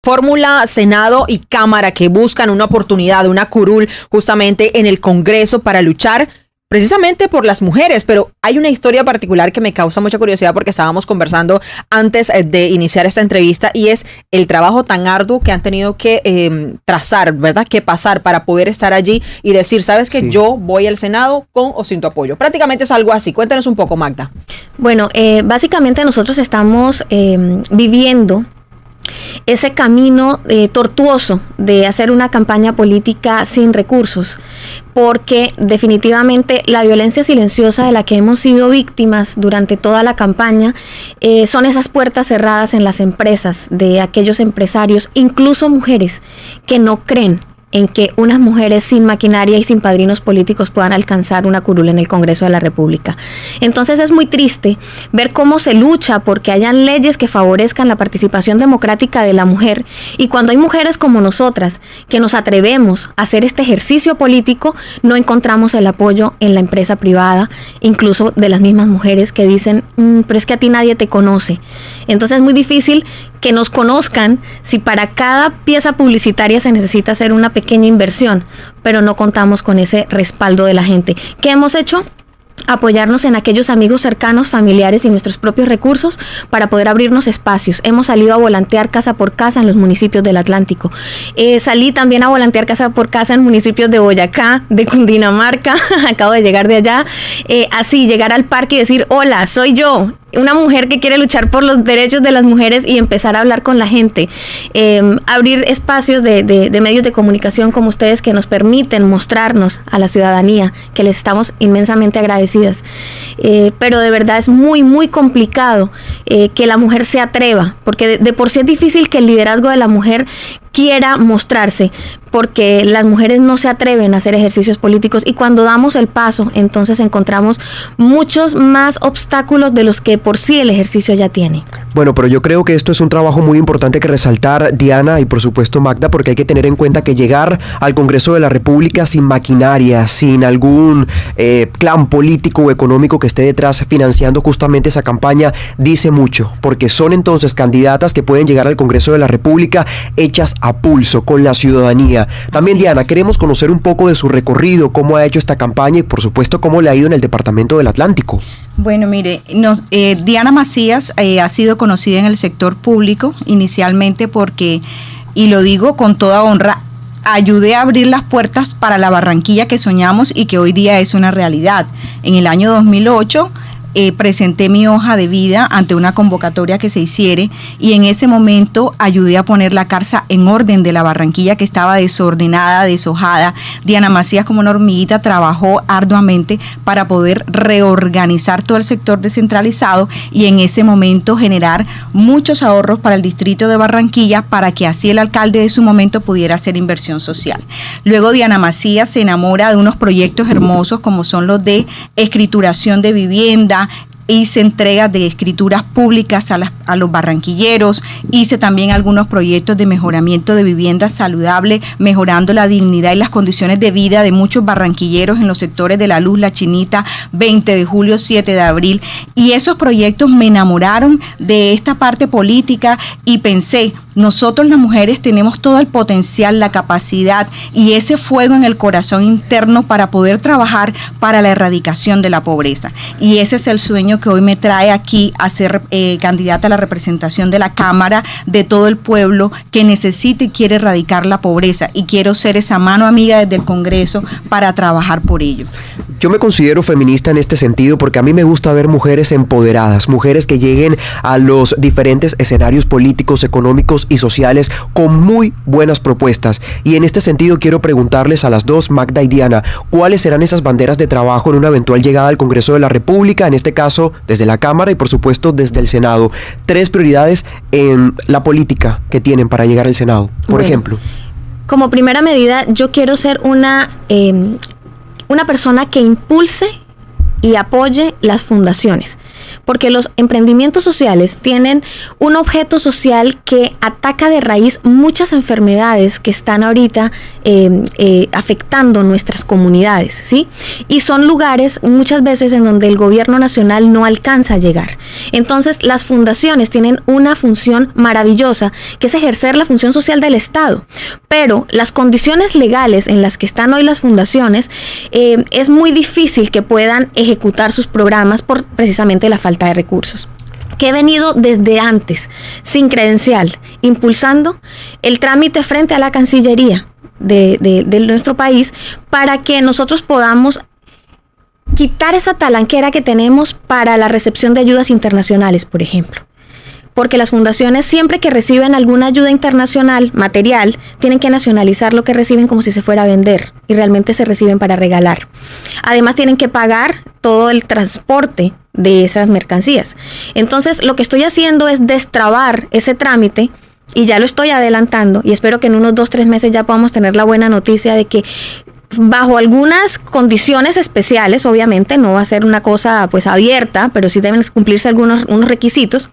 Fórmula, Senado y Cámara que buscan una oportunidad, una curul justamente en el Congreso para luchar precisamente por las mujeres, pero hay una historia particular que me causa mucha curiosidad porque estábamos conversando antes de iniciar esta entrevista y es el trabajo tan arduo que han tenido que trazar, ¿verdad? Que pasar para poder estar allí y decir, ¿sabes qué? Sí. Yo voy al Senado con o sin tu apoyo. Prácticamente es algo así. Cuéntanos un poco, Magda. Bueno, básicamente nosotros estamos viviendo ese camino tortuoso de hacer una campaña política sin recursos, porque definitivamente la violencia silenciosa de la que hemos sido víctimas durante toda la campaña son esas puertas cerradas en las empresas de aquellos empresarios, incluso mujeres, que no creen en que unas mujeres sin maquinaria y sin padrinos políticos puedan alcanzar una curul en el Congreso de la República. Entonces es muy triste ver cómo se lucha porque hayan leyes que favorezcan la participación democrática de la mujer, y cuando hay mujeres como nosotras que nos atrevemos a hacer este ejercicio político, no encontramos el apoyo en la empresa privada, incluso de las mismas mujeres que dicen, pero es que a ti nadie te conoce. Entonces es muy difícil que nos conozcan si para cada pieza publicitaria se necesita hacer una pequeña inversión, pero no contamos con ese respaldo de la gente. ¿Qué hemos hecho? Apoyarnos en aquellos amigos cercanos, familiares y nuestros propios recursos para poder abrirnos espacios. Hemos salido a volantear casa por casa en los municipios del Atlántico. Salí también a volantear casa por casa en municipios de Boyacá, de Cundinamarca, acabo de llegar de allá. Así, llegar al parque y decir, hola, soy yo, una mujer que quiere luchar por los derechos de las mujeres, y empezar a hablar con la gente, abrir espacios de medios de comunicación como ustedes que nos permiten mostrarnos a la ciudadanía, que les estamos inmensamente agradecidas. Pero de verdad es muy, muy complicado que la mujer se atreva, porque de por sí es difícil que el liderazgo de la mujer quiera mostrarse, porque las mujeres no se atreven a hacer ejercicios políticos, y cuando damos el paso, entonces encontramos muchos más obstáculos de los que por sí el ejercicio ya tiene. Bueno, pero yo creo que esto es un trabajo muy importante que resaltar, Diana, y por supuesto Magda, porque hay que tener en cuenta que llegar al Congreso de la República sin maquinaria, sin algún clan político o económico que esté detrás financiando justamente esa campaña, dice mucho, porque son entonces candidatas que pueden llegar al Congreso de la República hechas a pulso, con la ciudadanía. También, Diana, queremos conocer un poco de su recorrido, cómo ha hecho esta campaña y por supuesto cómo le ha ido en el Departamento del Atlántico. Bueno, mire, Diana Macías ha sido conocida en el sector público inicialmente porque, y lo digo con toda honra, ayudé a abrir las puertas para la Barranquilla que soñamos y que hoy día es una realidad. En el año 2008 presenté mi hoja de vida ante una convocatoria que se hiciere, y en ese momento ayudé a poner la casa en orden de la Barranquilla, que estaba desordenada, deshojada. Diana Macías, como una hormiguita, trabajó arduamente para poder reorganizar todo el sector descentralizado y en ese momento generar muchos ahorros para el distrito de Barranquilla, para que así el alcalde de su momento pudiera hacer inversión social. Luego Diana Macías se enamora de unos proyectos hermosos como son los de escrituración de vivienda, hice entregas de escrituras públicas a los barranquilleros, hice también algunos proyectos de mejoramiento de vivienda saludable, mejorando la dignidad y las condiciones de vida de muchos barranquilleros en los sectores de La Luz, La Chinita, 20 de julio, 7 de abril, y esos proyectos me enamoraron de esta parte política y pensé, nosotros las mujeres tenemos todo el potencial, la capacidad y ese fuego en el corazón interno para poder trabajar para la erradicación de la pobreza, y ese es el sueño que hoy me trae aquí a ser candidata a la representación de la Cámara de todo el pueblo que necesita y quiere erradicar la pobreza, y quiero ser esa mano amiga desde el Congreso para trabajar por ello. Yo me considero feminista en este sentido porque a mí me gusta ver mujeres empoderadas, mujeres que lleguen a los diferentes escenarios políticos, económicos y sociales con muy buenas propuestas, y en este sentido quiero preguntarles a las dos, Magda y Diana, ¿cuáles serán esas banderas de trabajo en una eventual llegada al Congreso de la República, en este caso desde la Cámara y por supuesto desde el Senado? 3 prioridades en la política que tienen para llegar al Senado, por ejemplo. Como primera medida, yo quiero ser una persona que impulse y apoye las fundaciones, porque los emprendimientos sociales tienen un objeto social que ataca de raíz muchas enfermedades que están ahorita afectando nuestras comunidades, ¿sí? Y son lugares muchas veces en donde el gobierno nacional no alcanza a llegar. Entonces, las fundaciones tienen una función maravillosa, que es ejercer la función social del Estado, pero las condiciones legales en las que están hoy las fundaciones, es muy difícil que puedan ejecutar sus programas por precisamente la falta de recursos. Que he venido desde antes, sin credencial, impulsando el trámite frente a la Cancillería de nuestro país para que nosotros podamos quitar esa talanquera que tenemos para la recepción de ayudas internacionales, por ejemplo. Porque las fundaciones, siempre que reciben alguna ayuda internacional, material, tienen que nacionalizar lo que reciben como si se fuera a vender, y realmente se reciben para regalar. Además, tienen que pagar todo el transporte de esas mercancías. Entonces, lo que estoy haciendo es destrabar ese trámite, y ya lo estoy adelantando, y espero que en unos 2-3 meses ya podamos tener la buena noticia de que, bajo algunas condiciones especiales, obviamente no va a ser una cosa pues abierta, pero sí deben cumplirse unos requisitos,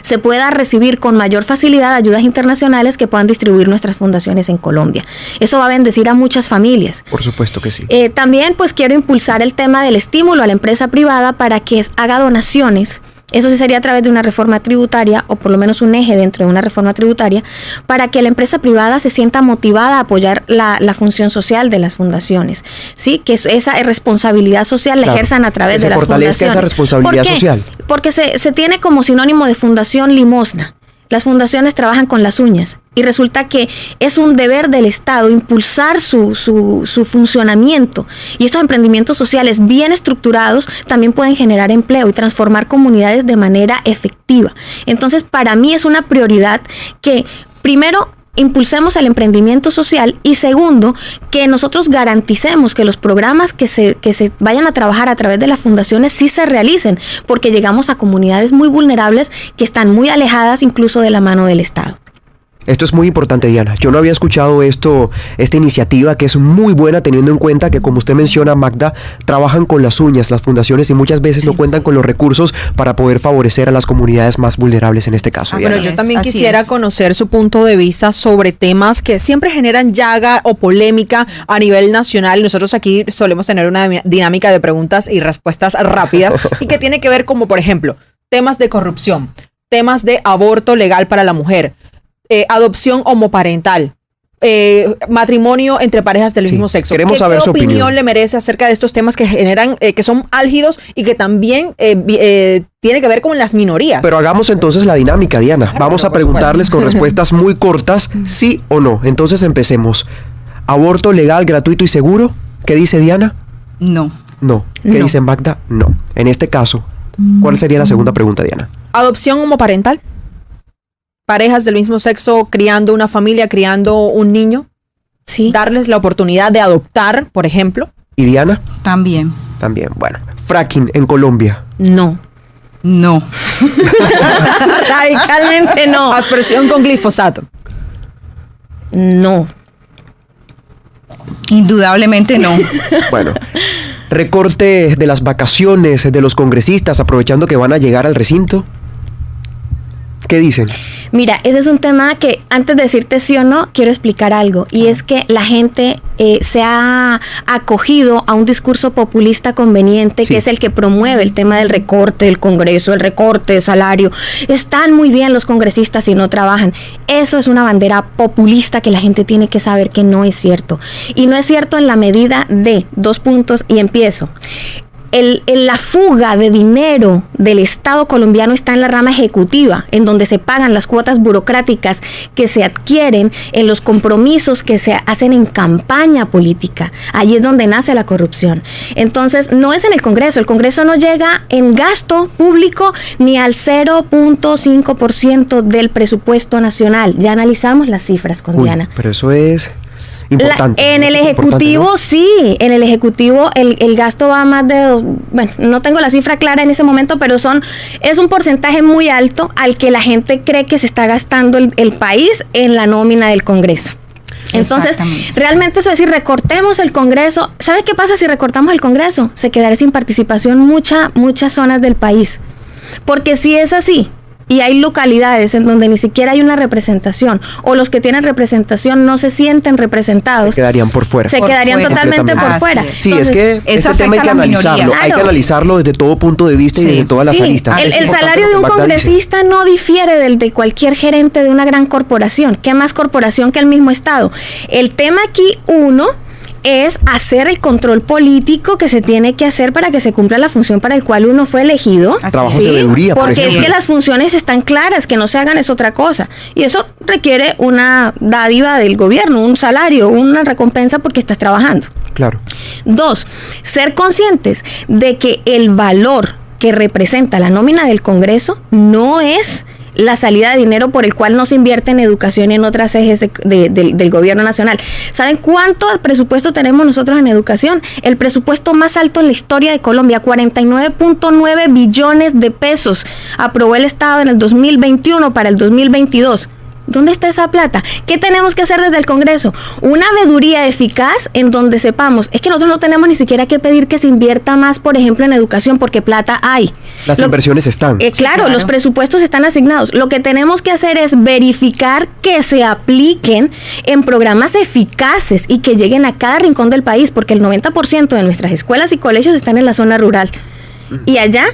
se pueda recibir con mayor facilidad ayudas internacionales que puedan distribuir nuestras fundaciones en Colombia. Eso va a bendecir a muchas familias. Por supuesto que sí. También pues quiero impulsar el tema del estímulo a la empresa privada para que haga donaciones. Eso sí sería a través de una reforma tributaria, o por lo menos un eje dentro de una reforma tributaria, para que la empresa privada se sienta motivada a apoyar la función social de las fundaciones, ¿sí? Que esa responsabilidad social la ejerzan a través de las fundaciones. Esa responsabilidad social. Porque se tiene como sinónimo de fundación limosna. Las fundaciones trabajan con las uñas y resulta que es un deber del Estado impulsar su funcionamiento, y estos emprendimientos sociales bien estructurados también pueden generar empleo y transformar comunidades de manera efectiva. Entonces, para mí es una prioridad que, primero, impulsemos el emprendimiento social, y segundo, que nosotros garanticemos que los programas que se vayan a trabajar a través de las fundaciones sí se realicen, porque llegamos a comunidades muy vulnerables que están muy alejadas incluso de la mano del Estado. Esto es muy importante, Diana. Yo no había escuchado esta iniciativa, que es muy buena, teniendo en cuenta que, como usted menciona, Magda, trabajan con las uñas las fundaciones y muchas veces no cuentan con los recursos para poder favorecer a las comunidades más vulnerables en este caso. Bueno, yo también quisiera conocer su punto de vista sobre temas que siempre generan llaga o polémica a nivel nacional. Nosotros aquí solemos tener una dinámica de preguntas y respuestas rápidas y que tiene que ver como, por ejemplo, temas de corrupción, temas de aborto legal para la mujer, adopción homoparental, matrimonio entre parejas del mismo sexo. Queremos saber su opinión. Le merece acerca de estos temas que generan, que son álgidos y que también tiene que ver con las minorías? Pero hagamos entonces la dinámica, Diana. Claro, vamos a preguntarles con respuestas muy cortas, sí o no. Entonces empecemos. ¿Aborto legal, gratuito y seguro? ¿Qué dice Diana? No. No. ¿Qué dice Magda? No. En este caso, ¿cuál sería la segunda pregunta, Diana? ¿Adopción homoparental? Parejas del mismo sexo criando una familia, criando un niño. Sí. Darles la oportunidad de adoptar, por ejemplo. ¿Y Diana? También. También. Bueno. Fracking en Colombia. No. No. Radicalmente no. Aspersión con glifosato. No. Indudablemente no. Bueno. Recorte de las vacaciones de los congresistas aprovechando que van a llegar al recinto. ¿Qué dicen? Mira, ese es un tema que, antes de decirte sí o no, quiero explicar algo. Y es que la gente se ha acogido a un discurso populista conveniente, que es el que promueve el tema del recorte del Congreso, el recorte de salario. Están muy bien los congresistas si no trabajan. Eso es una bandera populista que la gente tiene que saber que no es cierto. Y no es cierto en la medida de 2 puntos, y empiezo. La fuga de dinero del Estado colombiano está en la rama ejecutiva, en donde se pagan las cuotas burocráticas que se adquieren en los compromisos que se hacen en campaña política. Allí es donde nace la corrupción. Entonces, no es en el Congreso. El Congreso no llega en gasto público ni al 0.5% del presupuesto nacional. Ya analizamos las cifras con Diana. Pero eso es... importante. En el Ejecutivo, ¿no? Sí, en el Ejecutivo el gasto va a más de, bueno, no tengo la cifra clara en ese momento, pero es un porcentaje muy alto al que la gente cree que se está gastando el país en la nómina del Congreso. Entonces, realmente eso es decir, recortemos el Congreso. ¿Sabe qué pasa si recortamos el Congreso? Se quedará sin participación muchas zonas del país. Porque si es así, y hay localidades en donde ni siquiera hay una representación, o los que tienen representación no se sienten representados, se quedarían por fuera. Se quedarían totalmente por fuera. Sí, entonces, es que este tema hay que analizarlo. Claro. Hay que analizarlo desde todo punto de vista y desde todas las aristas. El salario de un congresista no difiere del de cualquier gerente de una gran corporación. ¿Qué más corporación que el mismo Estado? El tema aquí, es hacer el control político que se tiene que hacer para que se cumpla la función para el cual uno fue elegido. Trabajos de veeduría, porque es que las funciones están claras, que no se hagan es otra cosa. Y eso requiere una dádiva del gobierno, un salario, una recompensa porque estás trabajando. Claro. 2, ser conscientes de que el valor que representa la nómina del Congreso no es la salida de dinero por el cual no se invierte en educación y en otras ejes del gobierno nacional. ¿Saben cuánto presupuesto tenemos nosotros en educación? El presupuesto más alto en la historia de Colombia, 49.9 billones de pesos aprobó el Estado en el 2021 para el 2022. ¿Dónde está esa plata? ¿Qué tenemos que hacer desde el Congreso? Una veeduría eficaz en donde sepamos, es que nosotros no tenemos ni siquiera que pedir que se invierta más, por ejemplo, en educación, porque plata hay. Las inversiones están. Claro, los presupuestos están asignados. Lo que tenemos que hacer es verificar que se apliquen en programas eficaces y que lleguen a cada rincón del país, porque el 90% de nuestras escuelas y colegios están en la zona rural. Y allá,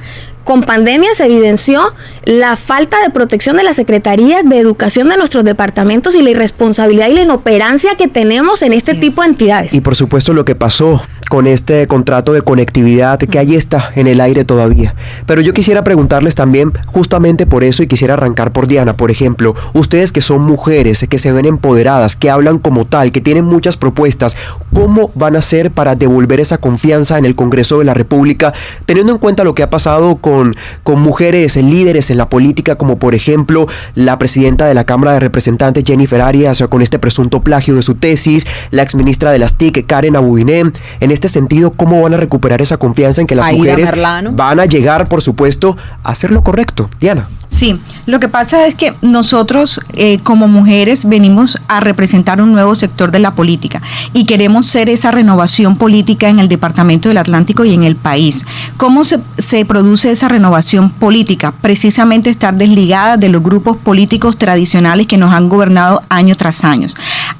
con pandemia se evidenció la falta de protección de las secretarías de educación de nuestros departamentos y la irresponsabilidad y la inoperancia que tenemos en este tipo de entidades. Y por supuesto lo que pasó con este contrato de conectividad que ahí está en el aire todavía. Pero yo quisiera preguntarles también justamente por eso y quisiera arrancar por Diana, por ejemplo, ustedes que son mujeres, que se ven empoderadas, que hablan como tal, que tienen muchas propuestas, ¿cómo van a hacer para devolver esa confianza en el Congreso de la República, teniendo en cuenta lo que ha pasado con mujeres líderes en la política, como por ejemplo la presidenta de la Cámara de Representantes, Jennifer Arias, con este presunto plagio de su tesis, la exministra de las TIC, Karen Abudinen? En este sentido, ¿cómo van a recuperar esa confianza en que las mujeres van a llegar, por supuesto, a hacer lo correcto? Diana. Sí, lo que pasa es que nosotros como mujeres venimos a representar un nuevo sector de la política y queremos ser esa renovación política en el Departamento del Atlántico y en el país. ¿Cómo se produce esa renovación política? Precisamente estar desligada de los grupos políticos tradicionales que nos han gobernado año tras año.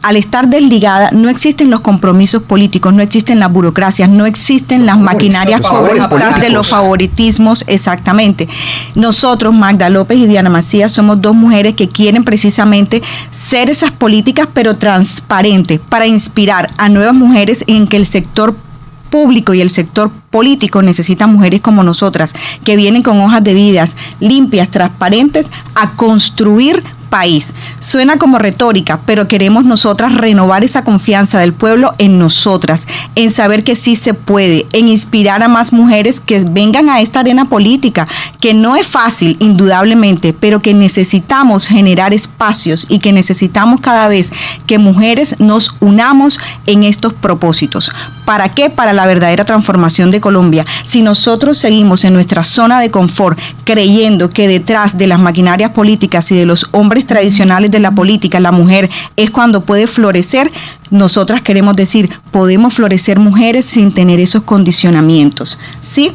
Al estar desligada no existen los compromisos políticos, no existen las burocracias, no existen las maquinarias corruptas de los favoritismos, exactamente. Nosotros, Magda López y Diana Macías, somos dos mujeres que quieren precisamente ser esas políticas pero transparentes para inspirar a nuevas mujeres en que el sector público y el sector político necesitan mujeres como nosotras que vienen con hojas de vidas limpias, transparentes, a construir país. Suena como retórica, pero queremos nosotras renovar esa confianza del pueblo en nosotras, en saber que sí se puede, en inspirar a más mujeres que vengan a esta arena política, que no es fácil, indudablemente, pero que necesitamos generar espacios y que necesitamos cada vez que mujeres nos unamos en estos propósitos. ¿Para qué? Para la verdadera transformación de Colombia. Si nosotros seguimos en nuestra zona de confort, creyendo que detrás de las maquinarias políticas y de los hombres tradicionales de la política, la mujer es cuando puede florecer, nosotras queremos decir, podemos florecer mujeres sin tener esos condicionamientos, ¿sí?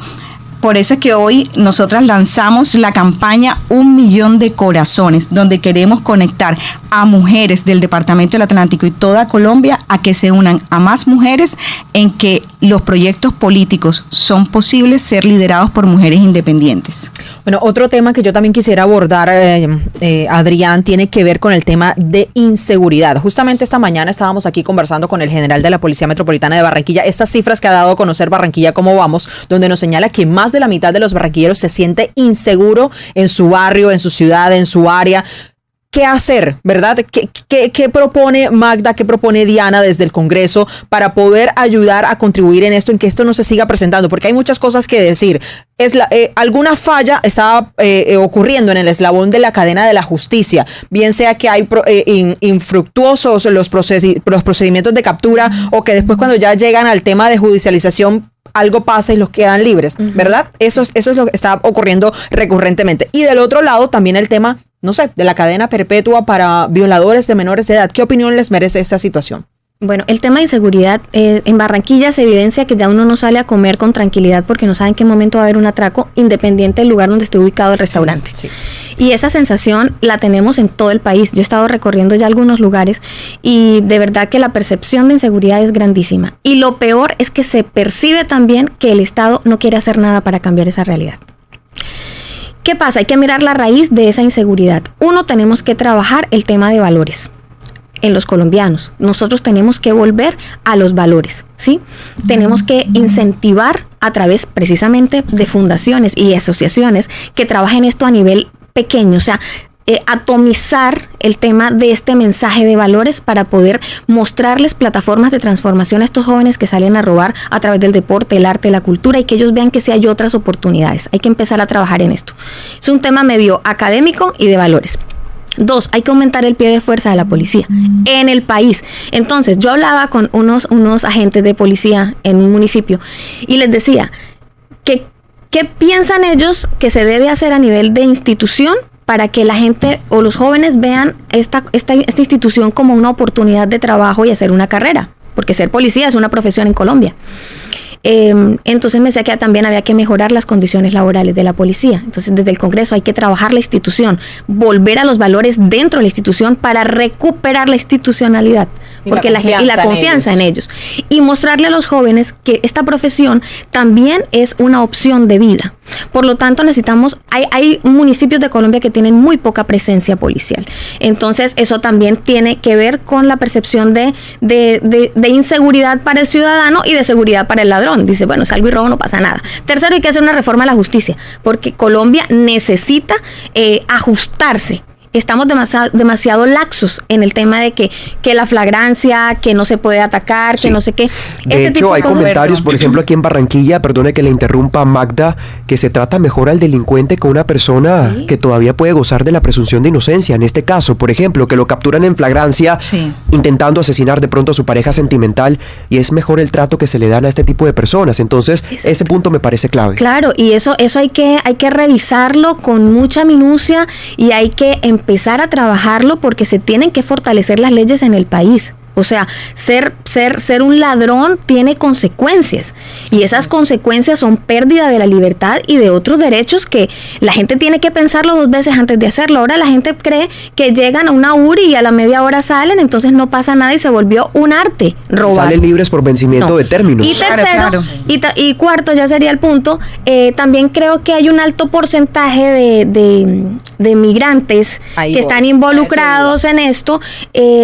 Por eso es que hoy nosotras lanzamos la campaña 1 millón de corazones, donde queremos conectar a mujeres del Departamento del Atlántico y toda Colombia a que se unan a más mujeres en que los proyectos políticos son posibles ser liderados por mujeres independientes. Bueno, otro tema que yo también quisiera abordar, Adrián, tiene que ver con el tema de inseguridad. Justamente esta mañana estábamos aquí conversando con el general de la Policía Metropolitana de Barranquilla, estas cifras que ha dado a conocer Barranquilla Cómo Vamos, donde nos señala que más de la mitad de los barranquilleros se siente inseguro en su barrio, en su ciudad, en su área. ¿Qué hacer, verdad? ¿Qué propone Magda, qué propone Diana desde el Congreso para poder ayudar a contribuir en esto, en que esto no se siga presentando? Porque hay muchas cosas que decir. Alguna falla está ocurriendo en el eslabón de la cadena de la justicia, bien sea que hay infructuosos los procedimientos de captura o que después cuando ya llegan al tema de judicialización algo pasa y los quedan libres, ¿verdad? Eso es lo que está ocurriendo recurrentemente. Y del otro lado también el tema, no sé, de la cadena perpetua para violadores de menores de edad. ¿Qué opinión les merece esta situación? Bueno, el tema de inseguridad, en Barranquilla se evidencia que ya uno no sale a comer con tranquilidad porque no sabe en qué momento va a haber un atraco, independiente del lugar donde esté ubicado el restaurante. Sí. Y esa sensación la tenemos en todo el país. Yo he estado recorriendo ya algunos lugares y de verdad que la percepción de inseguridad es grandísima. Y lo peor es que se percibe también que el Estado no quiere hacer nada para cambiar esa realidad. ¿Qué pasa? Hay que mirar la raíz de esa inseguridad. Uno, tenemos que trabajar el tema de valores en los colombianos. Nosotros tenemos que volver a los valores, ¿sí? Tenemos que incentivar a través precisamente de fundaciones y asociaciones que trabajen esto a nivel pequeño, o sea, atomizar el tema de este mensaje de valores para poder mostrarles plataformas de transformación a estos jóvenes que salen a robar a través del deporte, el arte, la cultura, y que ellos vean que sí hay otras oportunidades. Hay que empezar a trabajar en esto. Es un tema medio académico y de valores. 2, hay que aumentar el pie de fuerza de la policía en el país. Entonces, yo hablaba con unos agentes de policía en un municipio y les decía que ¿qué piensan ellos que se debe hacer a nivel de institución para que la gente o los jóvenes vean esta institución como una oportunidad de trabajo y hacer una carrera? Porque ser policía es una profesión en Colombia. Entonces me decía que también había que mejorar las condiciones laborales de la policía. Entonces desde el Congreso hay que trabajar la institución, volver a los valores dentro de la institución para recuperar la institucionalidad porque la confianza en ellos y mostrarle a los jóvenes que esta profesión también es una opción de vida. Por lo tanto necesitamos, hay municipios de Colombia que tienen muy poca presencia policial. Entonces eso también tiene que ver con la percepción de inseguridad para el ciudadano y de seguridad para el ladrón. Dice, bueno, salgo y robo, no pasa nada. Tercero, hay que hacer una reforma a la justicia, porque Colombia necesita ajustarse. Estamos demasiado laxos en el tema de que la flagrancia, que no se puede atacar, que no sé qué. De hecho, hay comentarios, por ejemplo, aquí en Barranquilla, perdone que le interrumpa, Magda, que se trata mejor al delincuente que una persona que todavía puede gozar de la presunción de inocencia. En este caso, por ejemplo, que lo capturan en flagrancia, intentando asesinar de pronto a su pareja sentimental, y es mejor el trato que se le dan a este tipo de personas. Entonces, ese punto me parece clave. Claro, y eso hay que revisarlo con mucha minucia y hay que empezar a trabajarlo porque se tienen que fortalecer las leyes en el país. O sea, ser un ladrón tiene consecuencias y esas consecuencias son pérdida de la libertad y de otros derechos que la gente tiene que pensarlo 2 veces antes de hacerlo. Ahora la gente cree que llegan a una URI y a la media hora salen, entonces no pasa nada y se volvió un arte robar. Salen libres por vencimiento de términos. Y tercero, y cuarto ya sería el punto, también creo que hay un alto porcentaje de migrantes que están involucrados en esto.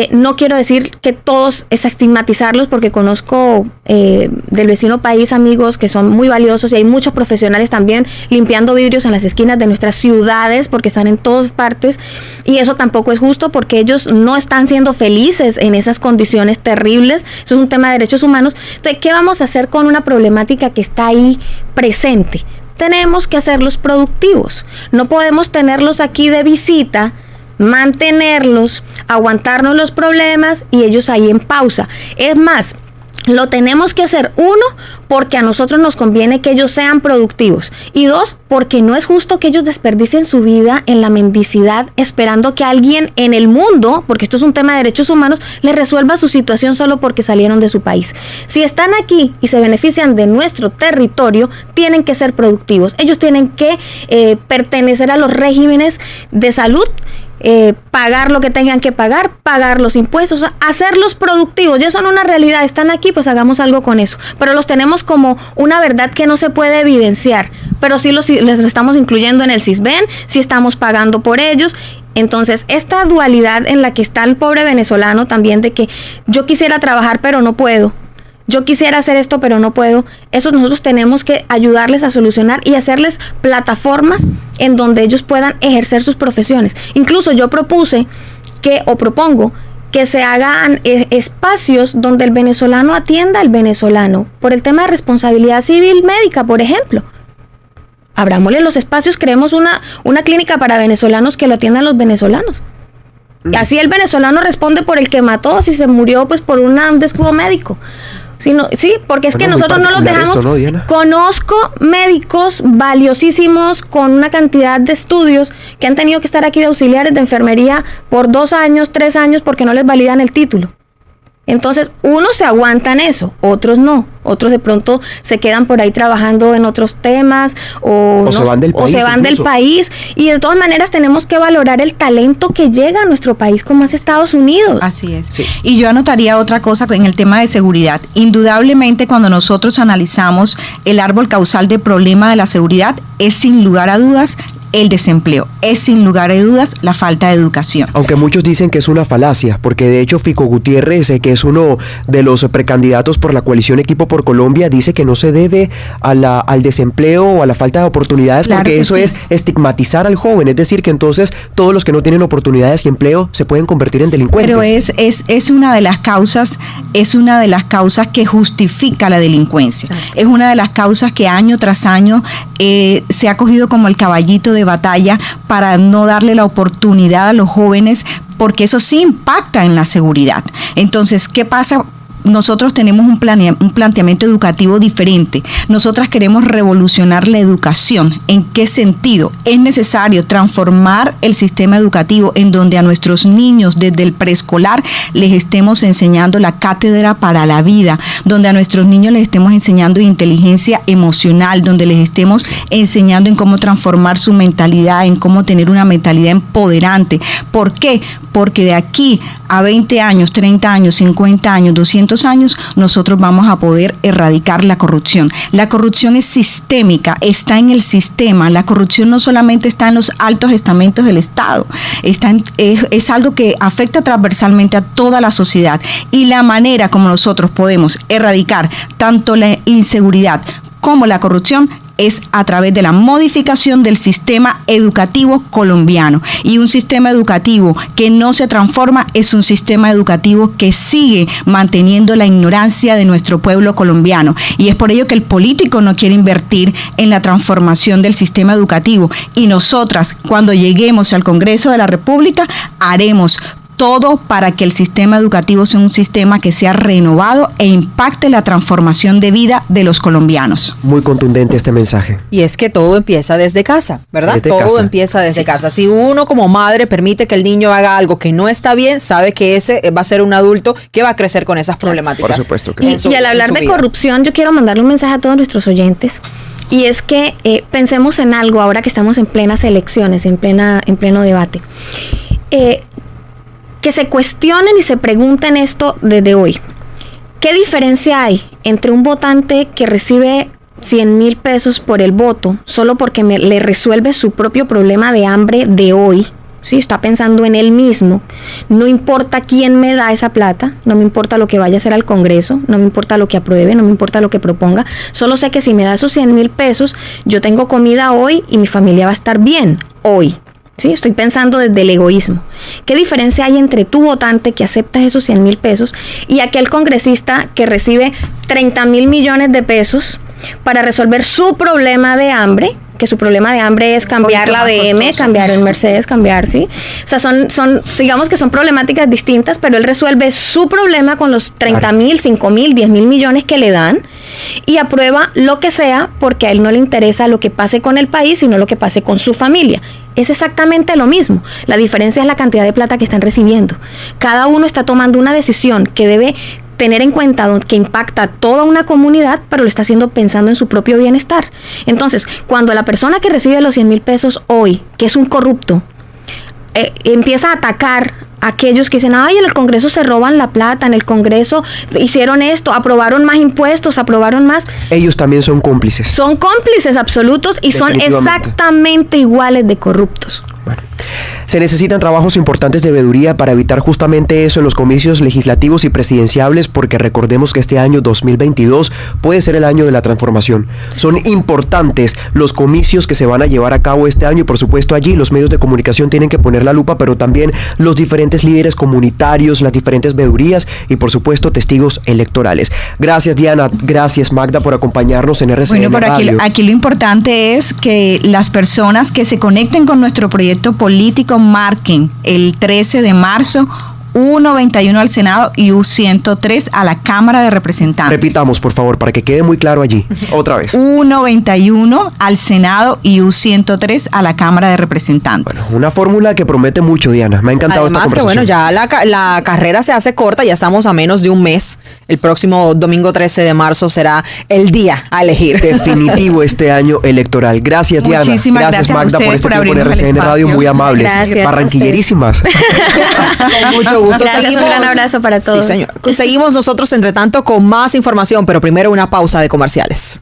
No quiero decir que todos es estigmatizarlos porque conozco del vecino país amigos que son muy valiosos y hay muchos profesionales también limpiando vidrios en las esquinas de nuestras ciudades porque están en todas partes y eso tampoco es justo porque ellos no están siendo felices en esas condiciones terribles. Eso es un tema de derechos humanos. Entonces, ¿qué vamos a hacer con una problemática que está ahí presente? Tenemos que hacerlos productivos. No podemos tenerlos aquí de visita, mantenerlos, aguantarnos los problemas y ellos ahí en pausa. Es más, lo tenemos que hacer, 1, porque a nosotros nos conviene que ellos sean productivos y 2, porque no es justo que ellos desperdicien su vida en la mendicidad esperando que alguien en el mundo, porque esto es un tema de derechos humanos, les resuelva su situación solo porque salieron de su país. Si están aquí y se benefician de nuestro territorio, tienen que ser productivos. Ellos tienen que pertenecer a los regímenes de salud, pagar lo que tengan que pagar los impuestos, hacerlos productivos. Ya son una realidad, están aquí, pues hagamos algo con eso. Pero los tenemos como una verdad que no se puede evidenciar, pero sí les estamos incluyendo en el CISBEN, sí estamos pagando por ellos. Entonces, esta dualidad en la que está el pobre venezolano también de que yo quisiera trabajar pero no puedo, yo quisiera hacer esto pero no puedo, eso nosotros tenemos que ayudarles a solucionar y hacerles plataformas en donde ellos puedan ejercer sus profesiones. Incluso yo propongo que se hagan espacios donde el venezolano atienda al venezolano por el tema de responsabilidad civil médica, por ejemplo. Abrámosle los espacios, creemos una clínica para venezolanos que lo atiendan los venezolanos. Y así el venezolano responde por el que mató, si se murió pues por un descuido médico. Sí, porque es que nosotros no los dejamos. Esto, ¿no, Conozco médicos valiosísimos con una cantidad de estudios que han tenido que estar aquí de auxiliares de enfermería por 2 años, 3 años porque no les validan el título. Entonces, unos se aguantan eso, otros no. Otros de pronto se quedan por ahí trabajando en otros temas o se van del país. Y de todas maneras tenemos que valorar el talento que llega a nuestro país como es Estados Unidos. Así es. Sí. Y yo anotaría otra cosa en el tema de seguridad. Indudablemente, cuando nosotros analizamos el árbol causal de problema de la seguridad, es sin lugar a dudas el desempleo, es sin lugar a dudas la falta de educación. Aunque muchos dicen que es una falacia, porque de hecho Fico Gutiérrez, que es uno de los precandidatos por la coalición Equipo por Colombia, dice que no se debe al desempleo o a la falta de oportunidades, claro, porque eso sí es estigmatizar al joven, es decir, que entonces todos los que no tienen oportunidades y empleo se pueden convertir en delincuentes. Pero es una de las causas, que justifica la delincuencia, es una de las causas que año tras año se ha cogido como el caballito de batalla para no darle la oportunidad a los jóvenes, porque eso sí impacta en la seguridad. Entonces, ¿qué pasa? Nosotros tenemos un planteamiento educativo diferente. Nosotras queremos revolucionar la educación. ¿En qué sentido? Es necesario transformar el sistema educativo en donde a nuestros niños desde el preescolar les estemos enseñando la cátedra para la vida, donde a nuestros niños les estemos enseñando inteligencia emocional, donde les estemos enseñando en cómo transformar su mentalidad, en cómo tener una mentalidad empoderante. ¿Por qué? Porque de aquí a 20 años, 30 años, 50 años, 200 años, nosotros vamos a poder erradicar la corrupción. La corrupción es sistémica, está en el sistema. La corrupción no solamente está en los altos estamentos del Estado, es algo que afecta transversalmente a toda la sociedad. Y la manera como nosotros podemos erradicar tanto la inseguridad como la corrupción es a través de la modificación del sistema educativo colombiano. Y un sistema educativo que no se transforma es un sistema educativo que sigue manteniendo la ignorancia de nuestro pueblo colombiano. Y es por ello que el político no quiere invertir en la transformación del sistema educativo. Y nosotras, cuando lleguemos al Congreso de la República, haremos todo para que el sistema educativo sea un sistema que sea renovado e impacte la transformación de vida de los colombianos. Muy contundente este mensaje. Y es que todo empieza desde casa, ¿verdad? Todo empieza desde casa. Si uno como madre permite que el niño haga algo que no está bien, sabe que ese va a ser un adulto que va a crecer con esas problemáticas. Por supuesto que sí. Y al hablar de corrupción, yo quiero mandarle un mensaje a todos nuestros oyentes. Y es que pensemos en algo ahora que estamos en plenas elecciones, en pleno debate. Que se cuestionen y se pregunten esto desde hoy. ¿Qué diferencia hay entre un votante que recibe 100,000 pesos por el voto solo porque le resuelve su propio problema de hambre de hoy? Sí, está pensando en él mismo. No importa quién me da esa plata, no me importa lo que vaya a hacer al Congreso, no me importa lo que apruebe, no me importa lo que proponga. Solo sé que si me da esos 100,000 pesos, yo tengo comida hoy y mi familia va a estar bien hoy. Sí, estoy pensando desde el egoísmo. ¿Qué diferencia hay entre tu votante que aceptas esos 100,000 pesos y aquel congresista que recibe 30,000 millones de pesos para resolver su problema de hambre? Que su problema de hambre es cambiar la BM, cambiar el Mercedes, cambiar, ¿sí? O sea, digamos que son problemáticas distintas, pero él resuelve su problema con los 30,000, 5,000, 10,000 millones que le dan y aprueba lo que sea porque a él no le interesa lo que pase con el país, sino lo que pase con su familia. Es exactamente lo mismo. La diferencia es la cantidad de plata que están recibiendo. Cada uno está tomando una decisión que debe tener en cuenta que impacta a toda una comunidad, pero lo está haciendo pensando en su propio bienestar. Entonces, cuando la persona que recibe los 100,000 pesos hoy, que es un corrupto, empieza a atacar a aquellos que dicen, ay, en el Congreso se roban la plata, en el Congreso hicieron esto, aprobaron más impuestos, aprobaron más. Ellos también son cómplices. Son cómplices absolutos y son exactamente iguales de corruptos. Bueno. Se necesitan trabajos importantes de veeduría para evitar justamente eso en los comicios legislativos y presidenciables, porque recordemos que este año 2022 puede ser el año de la transformación. Son importantes los comicios que se van a llevar a cabo este año y por supuesto allí los medios de comunicación tienen que poner la lupa, pero también los diferentes líderes comunitarios, las diferentes veedurías y por supuesto testigos electorales. Gracias Diana, gracias Magda por acompañarnos en RCN Radio. Aquí lo importante es que las personas que se conecten con nuestro proyecto político marquen el 13 de marzo U91 al Senado y U103 a la Cámara de Representantes. Repitamos, por favor, para que quede muy claro allí. Otra vez. U91 al Senado y U103 a la Cámara de Representantes. Bueno, una fórmula que promete mucho, Diana. Me ha encantado Además esta que conversación. bueno, ya la carrera se hace corta, ya estamos a menos de un mes. El próximo domingo 13 de marzo será el día a elegir. Definitivo este año electoral. Gracias, Diana. Muchísimas gracias a Magda, por ustedes este por tiempo en abrirnos el RCN Radio, espacio. muy amables. Gracias a Barranquillerísimas. Con mucho gusto. Gracias, un gran abrazo para todos. Sí, señor. Seguimos nosotros, entre tanto, con más información, pero primero una pausa de comerciales.